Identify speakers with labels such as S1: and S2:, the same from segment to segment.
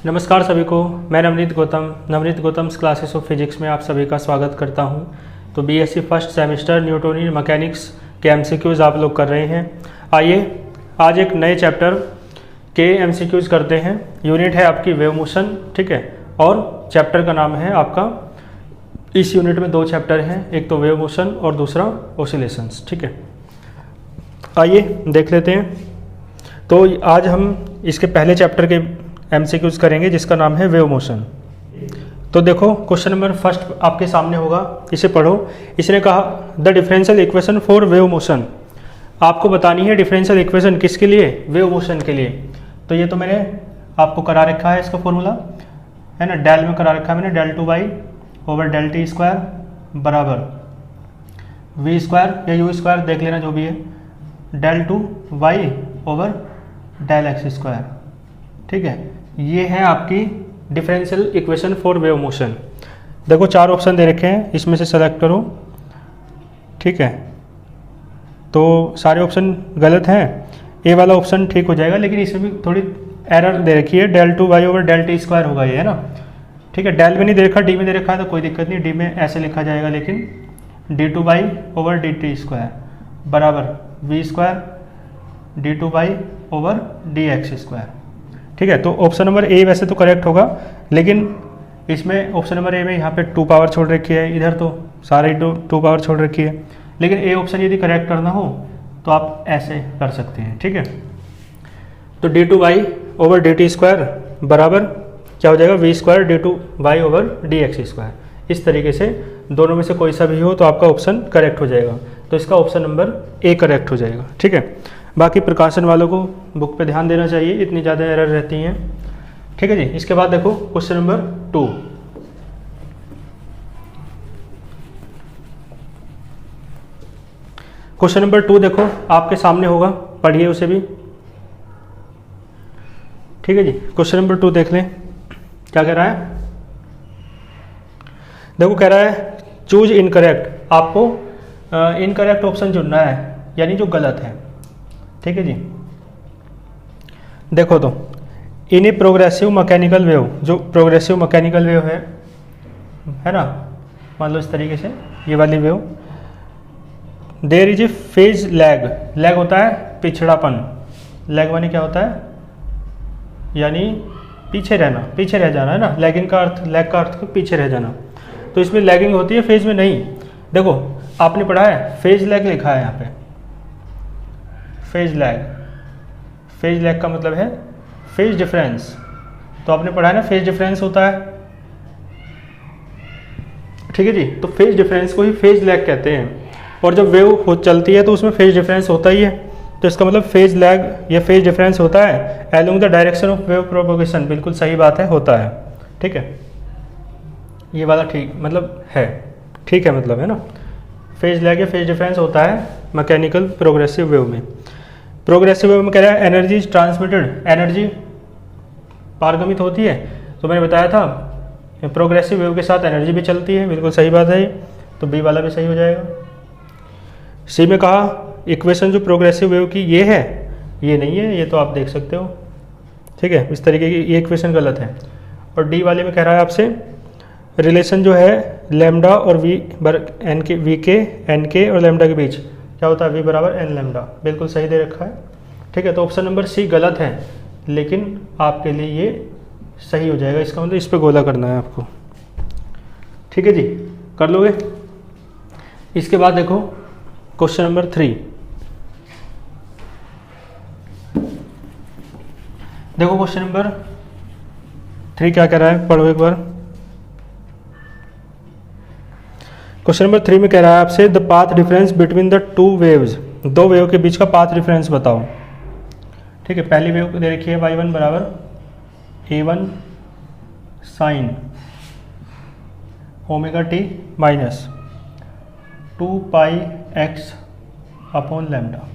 S1: नमस्कार सभी को, मैं Navneet Gautam classes of physics में आप सभी का स्वागत करता हूं। तो BSc first semester Newtonian mechanics के एमसीक्यूज़ आप लोग कर रहे हैं। आइए आज एक नए चैप्टर के एमसीक्यूज़ करते हैं। यूनिट है आपकी वेव मोशन, ठीक है, और चैप्टर का नाम है आपका, इस यूनिट में दो चैप्टर हैं, एक तो वेव मोशन और दूसरा ऑसिलेशंस, ठीक है। आइए देख लेते हैं। तो आज हम इसके पहले चैप्टर के एमसीक्यूज़ करेंगे जिसका नाम है वेव मोशन। तो देखो क्वेश्चन नंबर फर्स्ट आपके सामने होगा, इसे पढ़ो। इसने कहा the differential equation for wave motion. आपको बतानी है डिफरेंशियल इक्वेशन किसके लिए? वेव मोशन के लिए। तो ये तो मैंने आपको करा रखा है, इसका फॉर्मूला है ना, डेल में करा रखा है मैंने, del 2y over del t square बराबर v स्क्वायर या u स्क्वायर देख लेना जो भी है, del 2y over del x square, ठीक है। ये है आपकी differential equation for wave motion. देखो चार ऑप्शन दे रखे हैं, इसमें से सेलेक्ट करो, ठीक है। तो सारे ऑप्शन गलत हैं, ए वाला ऑप्शन ठीक हो जाएगा, लेकिन इसमें भी थोड़ी एरर दे रखी है, del 2y over del t square होगा ये, है ना, ठीक है। डेल में नहीं दे रखा, डी में दे रखा है, तो कोई दिक्कत नहीं, डी में ऐसे लिखा जाएगा, लेकिन d2y ओवर dt स्क्वायर बराबर v square d2y over dx square, ठीक है। तो ऑप्शन नंबर ए वैसे तो करेक्ट होगा, लेकिन इसमें ऑप्शन नंबर ए में यहाँ पे 2 पावर छोड़ रखी है, इधर तो सारे 2 पावर छोड़ रखी है, लेकिन ए ऑप्शन यदि करेक्ट करना हो तो आप ऐसे कर सकते हैं, ठीक है। तो d2y ओवर dt स्क्वायर बराबर क्या हो जाएगा, v square d2y over dx square. इस तरीके से दोनों में से कोई सा भी हो तो आपका ऑप्शन करेक्ट हो जाएगा। तो इसका ऑप्शन नंबर ए करेक्ट हो जाएगा, ठीक है। बाकी प्रकाशन वालों को बुक पे ध्यान देना चाहिए, इतनी ज़्यादा एरर रहती हैं, ठीक है जी। इसके बाद देखो क्वेश्चन नंबर 2। क्वेश्चन नंबर 2 देखो आपके सामने होगा, पढ़िए उसे भी, ठीक है जी। क्वेश्चन नंबर 2 देख लें क्या कह रहा है। देखो कह रहा है चूज इनकरेक्ट, आपको इनकरेक्ट ऑप्शन चुनना है, यानी जो गलत है, ठीक है जी। देखो तो in a progressive mechanical wave, जो प्रोग्रेसिव मैकेनिकल वेव है ना, मान लो इस तरीके से ये वाली wave, there is a phase lag. Lag होता है पिछड़ापन, लैग माने क्या होता है, यानी पीछे रहना, पीछे रह जाना, है ना। लैगिंग का अर्थ, लैग का अर्थ पीछे रह जाना। तो इसमें लैगिंग होती है, फेज में नहीं। देखो आपने पढ़ा है फेज लैग लिखा है यहाँ पे, फेज लैग। फेज लैग का मतलब है फेज डिफरेंस, तो आपने पढ़ा है ना, फेज डिफरेंस होता है, ठीक है जी। तो फेज डिफरेंस को ही फेज लैग कहते हैं, और जब वेव चलती है तो उसमें फेज डिफरेंस होता ही है। तो इसका मतलब फेज लैग या फेज डिफरेंस होता है along the direction of wave propagation. बिल्कुल सही बात है, होता है, ठीक है। ये वाला ठीक मतलब है, ठीक है, मतलब है ना, फेज लैग या फेज डिफरेंस होता है मैकेनिकल प्रोग्रेसिव वेव में। प्रोग्रेसिव वेव में कह रहा है एनर्जी ट्रांसमिटेड, एनर्जी पारगमित होती है। तो मैंने बताया था प्रोग्रेसिव वेव के साथ एनर्जी भी चलती है, बिल्कुल सही बात है, तो बी वाला भी सही हो जाएगा। सी में कहा इक्वेशन जो प्रोग्रेसिव वेव की ये है, ये नहीं है, ये तो आप देख सकते हो, ठीक है। इस तरीके की ये इक्वेशन गलत है। और डी वाले में कह रहा है आपसे रिलेशन जो है लैम्डा और वी के एन के और लैम्डा के बीच क्या होता है, वी बराबर एन लैम्डा, बिल्कुल सही दे रखा है, ठीक है। तो ऑप्शन नंबर सी गलत है, लेकिन आपके लिए ये सही हो जाएगा। इसका मतलब इस पर गोला करना है आपको, ठीक है जी, कर लोगे। इसके बाद देखो क्वेश्चन नंबर 3। देखो क्वेश्चन नंबर 3 क्या कह रहा है, पढ़ो एक बार। क्वेश्चन नंबर 3 में कह रहा है आपसे the path difference between the two waves, दो वेव के बीच का पाथ डिफरेंस बताओ, ठीक है। पहली वेव दे रखी है y1 बराबर a1 sign omega t minus 2 पाई x अपॉन लैम्डा,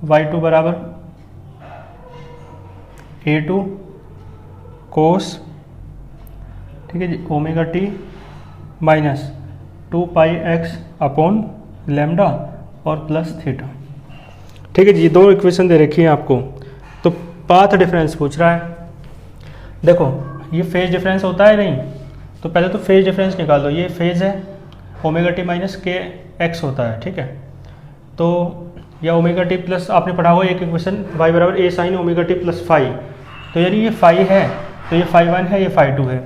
S1: y2 बराबर a2 कोस, ठीक है जी, ओमेगा टी माइनस 2 पाई x अपॉन लैम्डा और प्लस थीटा, ठीक है जी। दो इक्वेशन दे रखी है आपको, तो पाथ डिफरेंस पूछ रहा है, देखो ये फेज डिफरेंस होता है नहीं, तो पहले तो फेज डिफरेंस निकाल दो। ये फेज है, ओमेगा टी माइनस के एक्स होता है, ठीक है। तो या ओमेगा टी प्लस, आपने पढ़ा हुआ एक इक्वेशन वाई बराबर a sine omega t plus phi, तो यानी ये फाई है, तो ये फाई वन है, ये फाई टू है,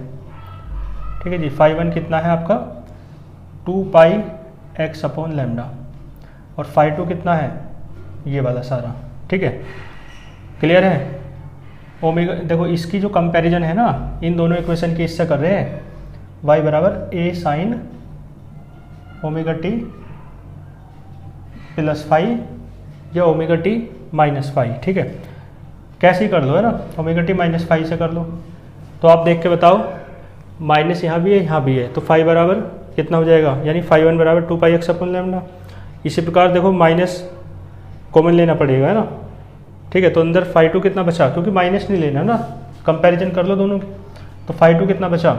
S1: ठीक है जी। फाई वन कितना है आपका 2 पाई एक्स अपॉन लैम्डा, और फाई टू कितना है ये वाला सारा, ठीक है। क्लियर है। ओमेगा देखो इसकी जो कंपैरिजन है ना, इन दोनों इक्वेशन की इससे कर रहे हैं, y बराबर a sine omega t plus phi या ओमेगा टी माइनस फाई, ठीक है। कैसे ही कर लो है ना, ओमेगा टी माइनस फाई से कर लो। तो आप देख के बताओ, माइनस यहाँ भी है यहाँ भी है, तो फाई बराबर कितना हो जाएगा, यानी फाई वन बराबर 2 पाई एक्स अपॉन लैम्डा। इसी प्रकार देखो माइनस कॉमन लेना पड़ेगा है ना, ठीक है। तो अंदर फाई टू कितना बचा, क्योंकि माइनस नहीं लेना ना, कंपैरिजन कर लो दोनों की। तो फाई टू कितना बचा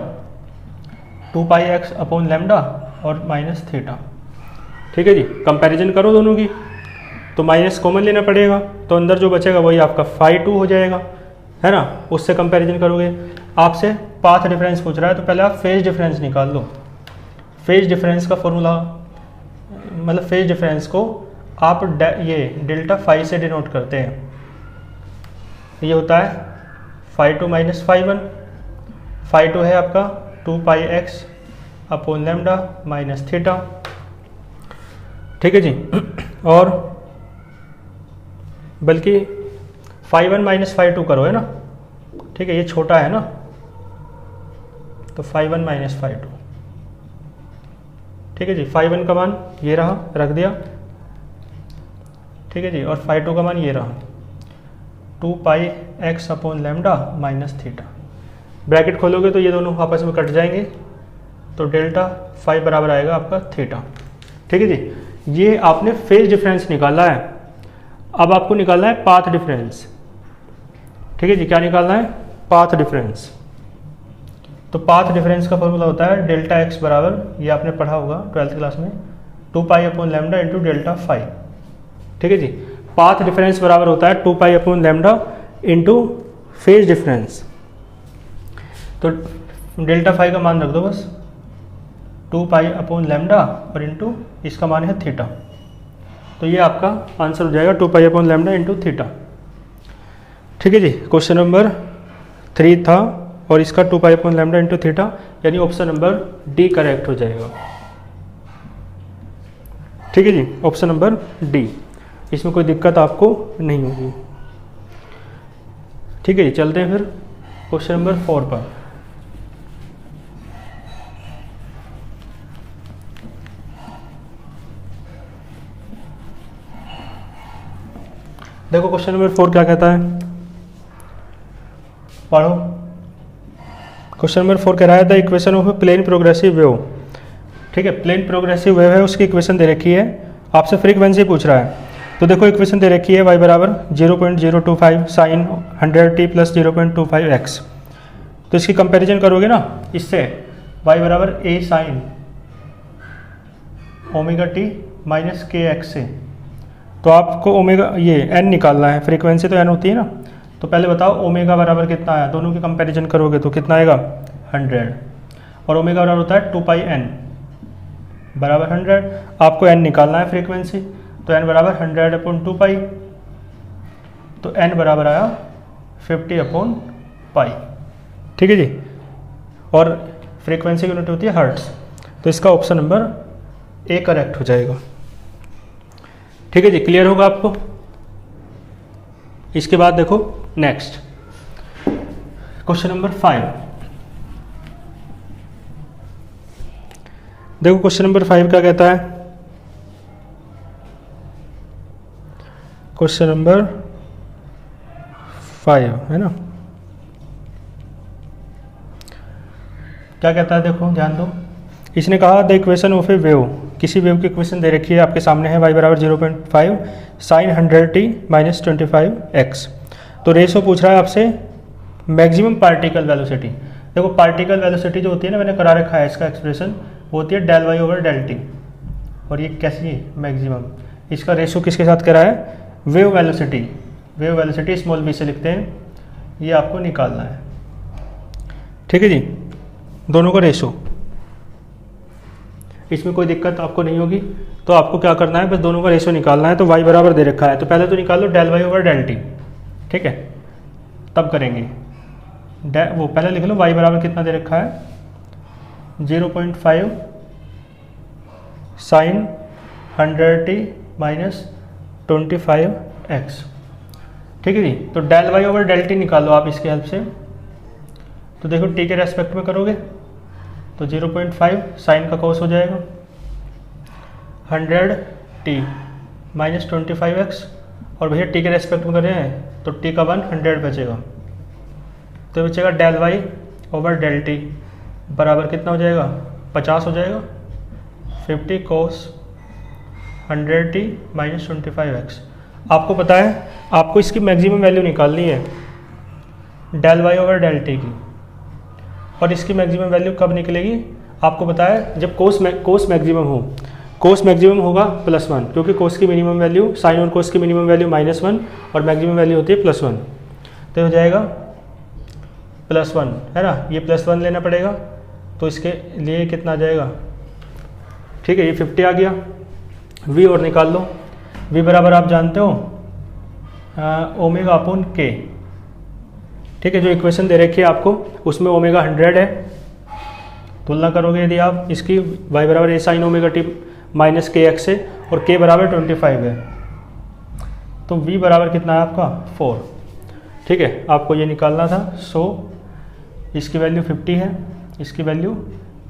S1: 2 पाई एक्स अपॉन लैम्डा और माइनस थीटा, ठीक है जी। कंपैरिजन करो दोनों की, तो माइनस कॉमन लेना पड़ेगा, तो अंदर जो बचेगा वही आपका फाई टू हो जाएगा, है ना। उससे कंपैरिजन करोगे। आपसे पाथ डिफरेंस पूछ रहा है, तो पहले आप फेज डिफरेंस निकाल लो। फेज डिफरेंस का फॉर्मूला, मतलब फेज डिफरेंस को आप ये डेल्टा फाई से डिनोट करते हैं। ये होता है phi two minus phi one. Phi two है आपका 2 pi x upon lambda minus theta, ठीक है जी। और बल्कि phi one minus phi two करो है ना, ठीक है। ये छोटा है ना, तो phi one minus phi two, ठीक है जी। फाई वन का मान ये रहा, रख दिया, ठीक है जी। और फाई टू का मान ये रहा 2 pi x upon lambda minus theta. Bracket खोलोगे तो ये दोनों आपस में कट जाएंगे, तो डेल्टा फाई बराबर आएगा आपका थीटा, ठीक है जी। ये आपने फेज डिफरेंस निकाला है। अब आपको निकालना है पाथ डिफरेंस, ठीक है जी। क्या निकालना है, पाथ डिफरेंस। तो पाथ डिफरेंस का फॉर्मूला होता है डेल्टा एक्स बराबर, ये आपने पढ़ा होगा 12th क्लास में, 2 pi upon lambda into delta phi, ठीक है जी। पाथ डिफरेंस बराबर होता है 2 pi upon lambda into phase difference. तो डेल्टा फाई का मान रख दो बस, 2 पाई अपॉन लैम्डा और इंटू इसका मान है थीटा। तो ये आपका आंसर हो जाएगा 2 pi upon lambda into theta, ठीक है जी। क्वेश्चन नंबर 3 था, और इसका 2 pi upon lambda into theta, यानी ऑप्शन नंबर डी करेक्ट हो जाएगा, ठीक है जी। ऑप्शन नंबर डी, इसमें कोई दिक्कत आपको नहीं होगी, ठीक है जी। चलते हैं फिर क्वेश्चन नंबर 4 पर। देखो क्वेश्चन नंबर 4 क्या कहता है, पढ़ो। क्वेश्चन नंबर 4 कह रहा है the equation of plane progressive wave, ठीक है। प्लेन प्रोग्रेसिव वेव है, उसकी इक्वेशन दे रखी है, आपसे फ्रीक्वेंसी पूछ रहा है। तो देखो इक्वेशन दे रखी है y बराबर 0.025 साइन 100t प्लस 0.25 x। तो इसकी कंपैरिजन करोगे ना इससे, y बराबर a sign omega t minus के एक्स से, तो आपको ओमेगा ये n निकालना है, फ्रीक्वेंसी तो n होती है ना। तो पहले बताओ ओमेगा बराबर कितना आया, दोनों की कंपैरिजन करोगे तो कितना आएगा 100, और ओमेगा बराबर होता है 2 पाई n बराबर 100। आपको n निकालना है फ्रीक्वेंसी, तो n बराबर 100 अपॉन 2 पाई, तो n बराबर आया 50 अपॉन पाई, ठीक है जी। और फ्रीक्वेंसी की यूनिट होती है हर्ट्स, तो इसका ऑप्शन नंबर ए करेक्ट हो जाएगा, ठीक है जी। क्लियर होगा आपको। इसके बाद देखो नेक्स्ट क्वेश्चन नंबर 5। देखो क्वेश्चन नंबर 5 क्या कहता है, क्वेश्चन नंबर 5 है ना, क्या कहता है देखो ध्यान दो। इसने कहा the equation of A wave, किसी वेव की इक्वेशन दे रखी है आपके सामने है y बराबर 0.5 साइन 100t माइनस 25x। तो रेशो पूछ रहा है आपसे मैक्सिमम पार्टिकल वेलोसिटी। देखो पार्टिकल वेलोसिटी जो होती है ना, मैंने करा रखा है इसका एक्सप्रेशन, वो होती है del y over del t, और ये कैसी है मैक्सिमम। इसका रेशो किसके साथ करा है, wave velocity. Wave velocity small v से लिखते हैं, ये आपको निकालना है, ठीक है जी, दोनों का रेशो, इसमें कोई दिक्कत आपको नहीं होगी। तो आपको क्या करना है, बस दोनों का रेशो निकालना है। तो y बराबर दे रखा है, तो पहले तो निकाल लो del y over del t, ठीक है, तब करेंगे। वो पहले लिख लो y बराबर कितना दे रखा है, 0.5 साइन 100t माइनस 25x, ठीक है जी। तो del y over del t निकाल लो आप इसकी हेल्प से। तो देखो t के रेस्पेक्ट में करोगे तो 0.5 साइन का कोस हो जाएगा 100t माइनस 25x, और भैया t के रेस्पेक्ट में कर रहे हैं तो t का 100 बचेगा। तो बचेगा del y over del t बराबर कितना हो जाएगा, 50 हो जाएगा, 50 कोस 100t माइनस 25x। आपको पता है आपको इसकी मैक्सिमम वैल्यू निकालनी है del y over del t की, और इसकी मैक्सिमम वैल्यू कब निकलेगी आपको पता है, जब कोस मैक्सिमम हो। कोस मैक्सिमम होगा +1, क्योंकि कोस की मिनिमम वैल्यू, साइन और कोस की मिनिमम वैल्यू -1 और मैक्सिमम वैल्यू होती है +1। तो हो जाएगा +1, है ना, ये +1 लेना पड़ेगा। तो इसके लिए कितना आ जाएगा, ठीक है, ये 50 आ गया। v और निकाल लो, v बराबर आप जानते हो ओमेगा अपॉन k, ठीक है, जो इक्वेशन दे रखी है आपको उसमें ओमेगा 100 है। तुलना करोगे यदि आप इसकी, y बराबर a sine omega t minus kx है और k बराबर 25 है, तो v बराबर कितना है आपका 4, ठीक है, आपको ये निकालना था। सो इसकी वैल्यू 50 है, इसकी वैल्यू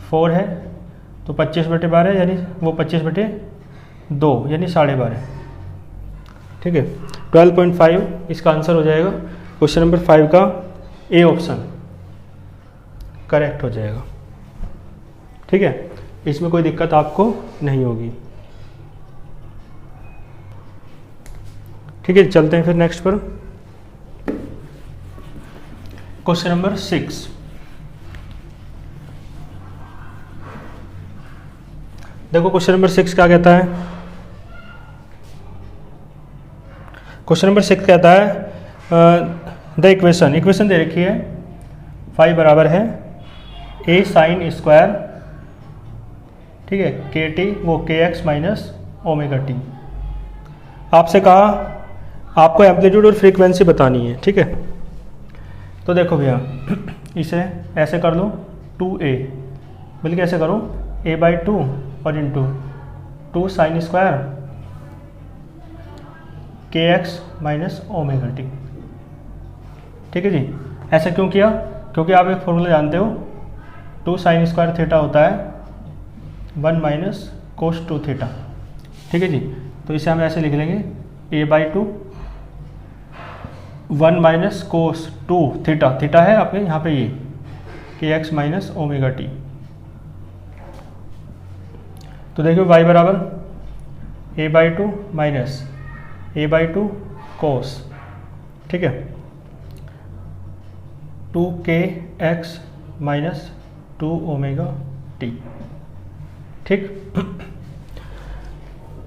S1: 4 है, तो 25/12 यानी वो 25/2 यानी 12.5, ठीक है, 12.5 इसका आंसर हो जाएगा। क्वेश्चन नंबर 5 का ए ऑप्शन करेक्ट हो जाएगा, ठीक है, इसमें कोई दिक्कत आपको नहीं होगी, ठीक है। चलते हैं फिर नेक्स्ट पर, क्वेश्चन नंबर 6। देखो क्वेश्चन नंबर 6 क्या कहता है, क्वेश्चन नंबर 6 कहता है द इक्वेशन दे रखी है, फाई बराबर है a साइन स्क्वायर, ठीक है, के टी वो के एक्स माइनस ओमेगा टी। आपसे कहा आपको एम्पलीट्यूड और फ्रीक्वेंसी बतानी है, ठीक है। तो देखो भैया इसे ऐसे कर लो 2a, बल्कि ऐसे करो a/2 और इंटू 2 साइन स्क्वायर के एक्स माइनस ओमेगा टी, ठीक है जी। ऐसा क्यों किया, क्योंकि आप एक फॉर्मूला जानते हो, 2 साइन स्क्वायर थीटा होता है 1 माइनस कोस 2 थीटा, ठीक है जी। तो इसे हम ऐसे लिख लेंगे a/2 1 minus cos 2 theta, theta है आपके यहाँ पे ये के एक्स माइनस ओमेगा टी। तो देखिए y बराबर a/2 माइनस a/2 कोस, ठीक है, 2kx माइनस 2 ओमेगा टी, ठीक।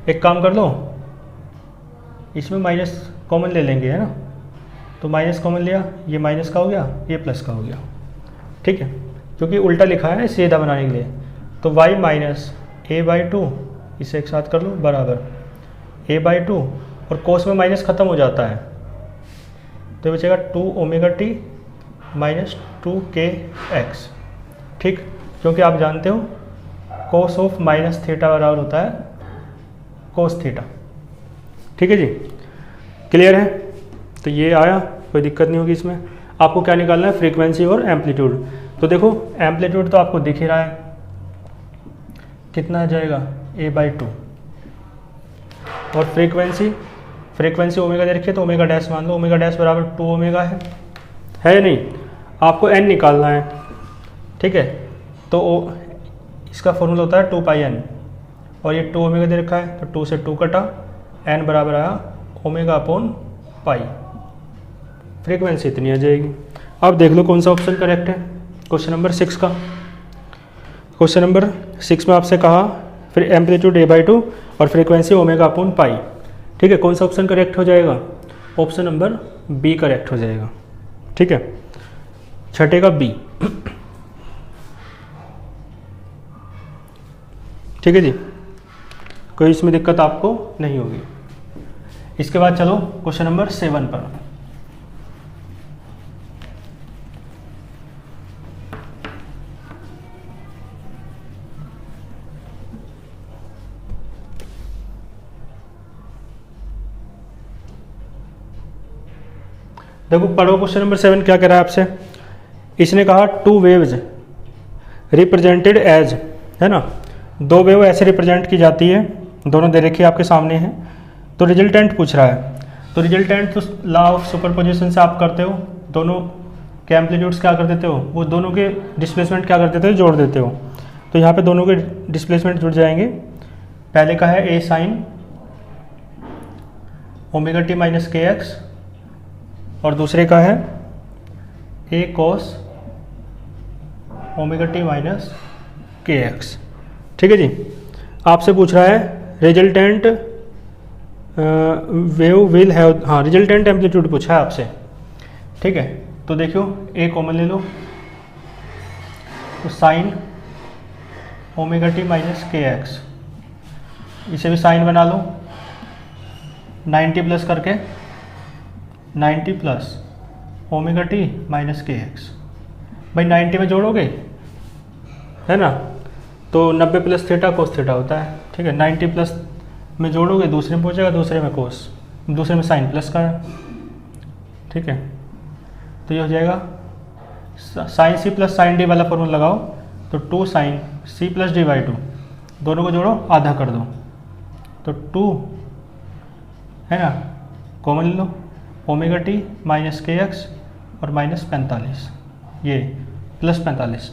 S1: एक काम कर लो, इसमें माइनस कॉमन ले लेंगे, है ना, तो माइनस कॉमन लिया, ये माइनस का हो गया, ये प्लस का हो गया, ठीक है, क्योंकि उल्टा लिखा है सीधा बनाने के लिए। तो y माइनस a/2 इसे एक साथ कर लो बराबर a/2, और कोस में माइनस खत्म हो जाता है तो बचेगा 2 ओमेगा टी माइनस 2kx, ठीक, क्योंकि आप जानते हो कोस ऑफ माइनस थीटा बराबर होता है कोस थीटा, ठीक है जी। क्लियर है, तो ये आया, कोई दिक्कत नहीं होगी इसमें। आपको क्या निकालना है, फ्रीक्वेंसी और एम्पलीट्यूड। तो देखो एम्पलीट्यूड तो आपको दिख ही रहा है, कितना आ जाएगा a/2, और फ्रीक्वेंसी ओमेगा दे रखी है तो ओमेगा डैश मान लो, ओमेगा डैश बराबर 2 ओमेगा है या नहीं। आपको n निकालना है, ठीक है, तो इसका फॉर्मूला होता है 2πn, और ये 2 ओमेगा दे रखा है तो 2 से 2 कटा, n बराबर आया ओमेगा अपॉन पाई, फ्रीक्वेंसी इतनी आ जाएगी। अब देख लो कौन सा ऑप्शन करेक्ट है क्वेश्चन नंबर 6 का। क्वेश्चन नंबर 6 में आपसे कहा फिर एम्पलीट्यूड a/2 और फ्रीक्वेंसी ओमेगा अपॉन पाई, ठीक है, कौन सा ऑप्शन करेक्ट हो जाएगा, ऑप्शन नंबर बी करेक्ट हो जाएगा, ठीक है, छठे का बी। ठीक है जी, कोई इसमें दिक्कत आपको नहीं होगी। इसके बाद चलो क्वेश्चन नंबर 7 पर। देखो पढ़ो क्वेश्चन नंबर 7 क्या कह रहा है आपसे। इसने कहा टू वेव्स रिप्रेजेंटेड एज, है ना, दो वेव ऐसे रिप्रेजेंट की जाती है, दोनों दे रखी है आपके सामने हैं। तो रिजल्टेंट पूछ रहा है, तो रिजल्टेंट तो लॉ ऑफ सुपरपोजिशन से आप करते हो, दोनों के एम्पलीट्यूड्स क्या कर देते हो, वो दोनों के डिस्प्लेसमेंट क्या कर देते हो, जोड़ देते हो। तो यहाँ पे दोनों के डिस्प्लेसमेंट जुड़ जाएंगे। पहले का है ए साइन ओमेगा टी माइनस के एक्स, और दूसरे का है ए कॉस ओमेगा टी माइनस के एक्स। ठीक है जी, आपसे पूछ रहा है रिजल्टेंट वेव विल हैव, हाँ रिजल्टेंट एम्पलीट्यूड पूछा है आपसे। ठीक है, तो देखो ए कॉमन ले लो, तो साइन ओमेगा टी माइनस के एक्स, इसे भी साइन बना लो 90 प्लस करके, 90 प्लस ओमेगा टी माइनस के एक्स। भाई 90 में जोड़ोगे, है ना, तो 90 प्लस थीटा कोस थीटा होता है। ठीक है, 90 प्लस में जोड़ोगे, दूसरे में पहुँचेगा, दूसरे में कोस, दूसरे में साइन प्लस का है। ठीक है, तो ये हो जाएगा sine C plus sine D वाला फॉर्मूला लगाओ, तो 2 sine C plus D by 2, दोनों को जोड़ो, आधा कर दो, तो 2 है ना, कॉमन ले लो, ओमेगा टी माइनस के एक्स और माइनस 45, ये प्लस 45।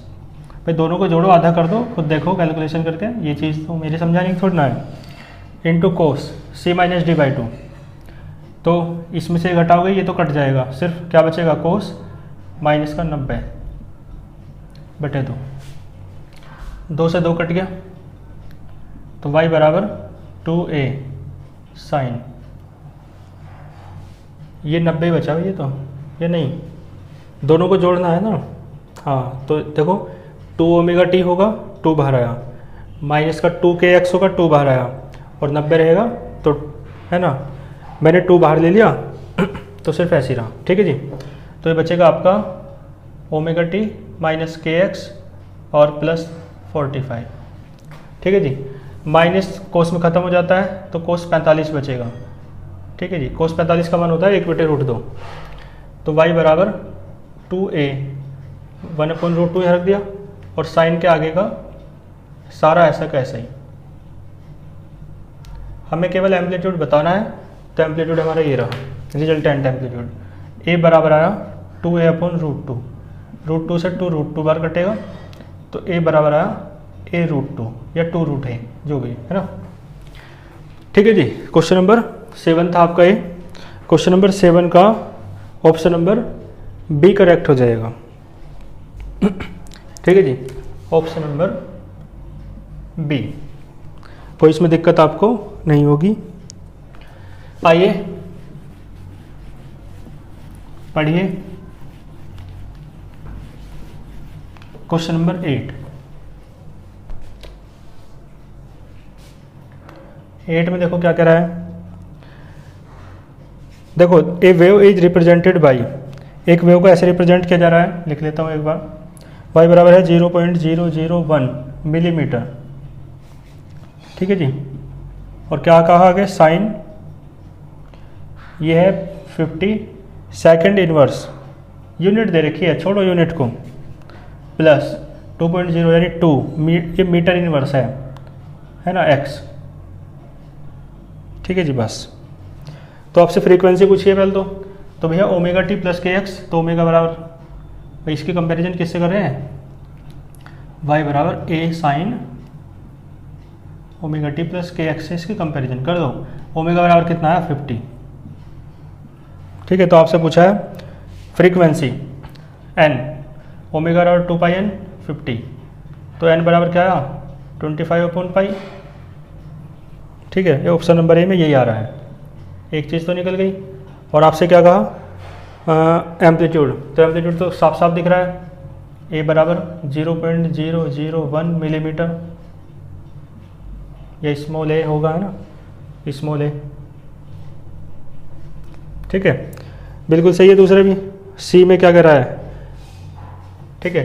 S1: भाई दोनों को जोड़ो, आधा कर दो, खुद देखो कैलकुलेशन करके, ये चीज़ तो मेरे समझाने की थोड़ी ना है। Into cos C minus D by 2, तो इसमें से घटाओगे ये तो कट जाएगा, सिर्फ क्या बचेगा, कोस माइनस का 90 बटे 2, 2 से 2 कट गया, तो y बराबर 2a साइन, ये 90 बचा हुआ, ये तो ये नहीं, दोनों को जोड़ना है ना। हाँ, तो देखो 2 ओमेगा टी होगा, 2 बाहर आया, माइनस का 2 के एक्स होगा, 2 बाहर आया, और 90 रहेगा, तो है ना, मैंने 2 बाहर ले लिया तो सिर्फ ऐसे ही रहा। ठीक है जी, तो ये बचेगा आपका ओमेगा टी माइनस के एक्स और प्लस 45। ठीक है जी, माइनस कोस में ख़त्म हो जाता है, तो कोस 45 बचेगा। ठीक है जी, कोस 45 का मान होता है 1/√2, तो y बराबर 2a 1/√2 यहाँ रख दिया, और साइन के आगे का सारा ऐसा का ऐसा ही। हमें केवल एम्पलीट्यूड बताना है, तो एम्पलीट्यूड हमारा ये रहा, रिजल्टेंट एम्पलीट्यूड। a बराबर आया 2a/√2, √2 से 2 √2 बार कटेगा, तो a बराबर आया a√2 या 2√a, जो भी है ना। ठीक है जी, क्वेश्चन नंबर 7 था आपका ये। क्वेश्चन नंबर 7 का ऑप्शन नंबर बी करेक्ट हो जाएगा। ठीक है जी, ऑप्शन नंबर बी, कोई इसमें दिक्कत आपको नहीं होगी। आइए पढ़िए क्वेश्चन नंबर 8। 8 में देखो क्या कह रहा है। देखो ए वेव इज रिप्रेजेंटेड बाई, एक वेव को ऐसे रिप्रेजेंट किया जा रहा है, लिख लेता हूँ एक बार। y बराबर है 0.001 मिलीमीटर। ठीक है जी, और क्या कहा आगे, साइन ये है 50 सेकेंड इनवर्स, यूनिट दे रखी है, छोड़ो यूनिट को, प्लस 2.0 यानी 2, ये मीटर इनवर्स है ना, x। ठीक है जी, बस। तो आपसे फ्रीक्वेंसी पूछिए पहले तो भैया ओमेगा टी प्लस के एक्स, तो ओमेगा बराबर, इसकी कंपैरिजन किससे कर रहे हैं, y बराबर a sign omega t plus के एक्स से इसकी कंपैरिजन कर दो। ओमेगा बराबर कितना है, 50। ठीक है, तो आपसे पूछा है फ्रीक्वेंसी n, ओमेगा बराबर 2πn 50, तो n बराबर क्या आया, 25/π। ठीक है, ये ऑप्शन नंबर ए में यही आ रहा है, एक चीज़ तो निकल गई। और आपसे क्या कहा, एम्पलीट्यूड, तो एम्पलीट्यूड तो साफ साफ दिख रहा है, ए बराबर 0.001 मिलीमीटर। या स्मॉल ए होगा, है ना, स्मॉल ए। ठीक है, बिल्कुल सही है। दूसरा भी सी में क्या कर रहा है, ठीक है,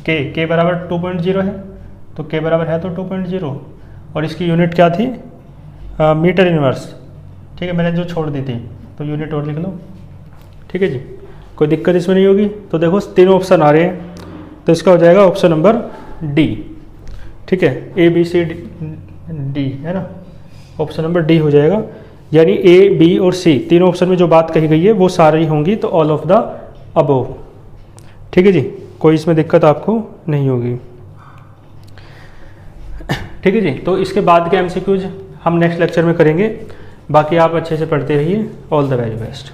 S1: के बराबर 2.0 है, तो के बराबर है तो 2.0 और इसकी यूनिट क्या थी, मीटर इनवर्स। ठीक है, मैंने जो छोड़ दी थी तो यूनिट और लिख लो। ठीक है जी, कोई दिक्कत इसमें नहीं होगी। तो देखो तीनों ऑप्शन आ रहे हैं, तो इसका हो जाएगा ऑप्शन नंबर डी। ठीक है, ए बी सी डी, है ना, ऑप्शन नंबर डी हो जाएगा। यानी ए बी और सी तीनों ऑप्शन में जो बात कही गई है वो सारी होंगी, तो ऑल ऑफ द अबोव। ठीक है जी, कोई इसमें दिक्कत आपको नहीं होगी। ठीक है जी, तो इसके बाद के एमसीक्यूज हम नेक्स्ट लेक्चर में करेंगे। बाकी आप अच्छे से पढ़ते रहिए। All the very best.